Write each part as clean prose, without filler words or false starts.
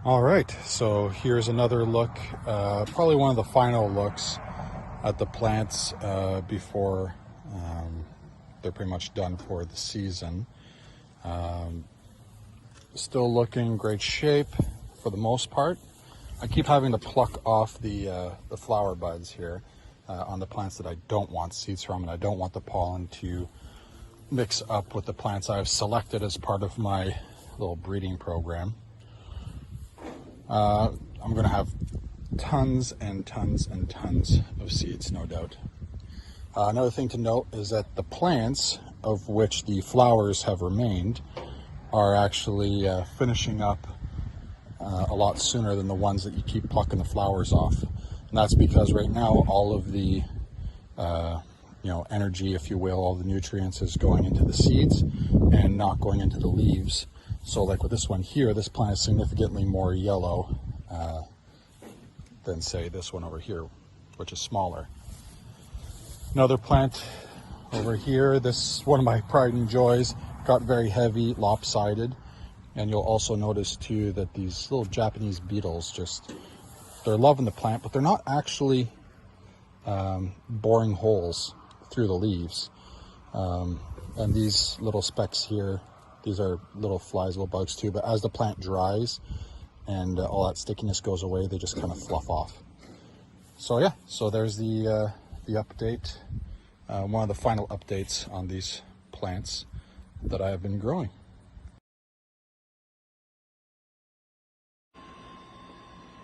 All right, so here's another look, probably one of the final looks at the plants before they're pretty much done for the season. Still looking great shape for the most part. I keep having to pluck off the flower buds here on the plants that I don't want seeds from, and I don't want the pollen to mix up with the plants I've selected as part of my little breeding program. I'm going to have tons and tons and tons of seeds, no doubt. Another thing to note is that the plants of which the flowers have remained are actually finishing up a lot sooner than the ones that you keep plucking the flowers off. And that's because right now all of the energy, if you will, all the nutrients is going into the seeds and not going into the leaves. So like with this one here, this plant is significantly more yellow than say this one over here, which is smaller. Another plant over here, this is one of my pride and joys, got very heavy, lopsided. And you'll also notice too that these little Japanese beetles they're loving the plant, but they're not actually boring holes through the leaves. And these little specks here, these are little flies, little bugs too, but as the plant dries and all that stickiness goes away, they just kind of fluff off. So yeah, so there's the update, one of the final updates on these plants that I have been growing.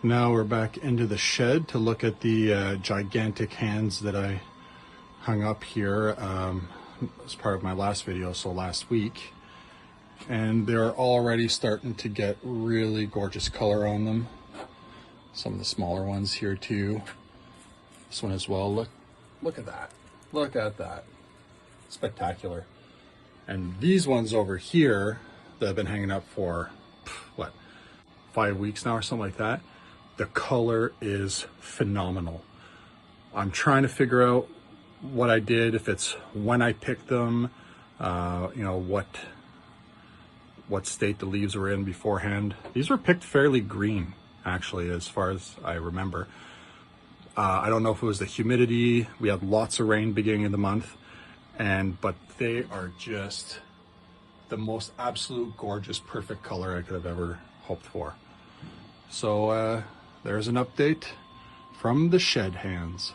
Now we're back into the shed to look at the gigantic hands that I hung up here as part of my last video, so last week. And they're already starting to get really gorgeous color on them. Some of the smaller ones here too. This one as well. Look at that. Look at that. Spectacular. And these ones over here that have been hanging up for, what, 5 weeks now or something like that. The color is phenomenal. I'm trying to figure out what I did, if it's when I picked them, what state the leaves were in beforehand. These were picked fairly green, actually, as far as I remember. I don't know if it was the humidity. We had lots of rain beginning of the month, but they are just the most absolute gorgeous, perfect color I could have ever hoped for. So there's an update from the shed hands.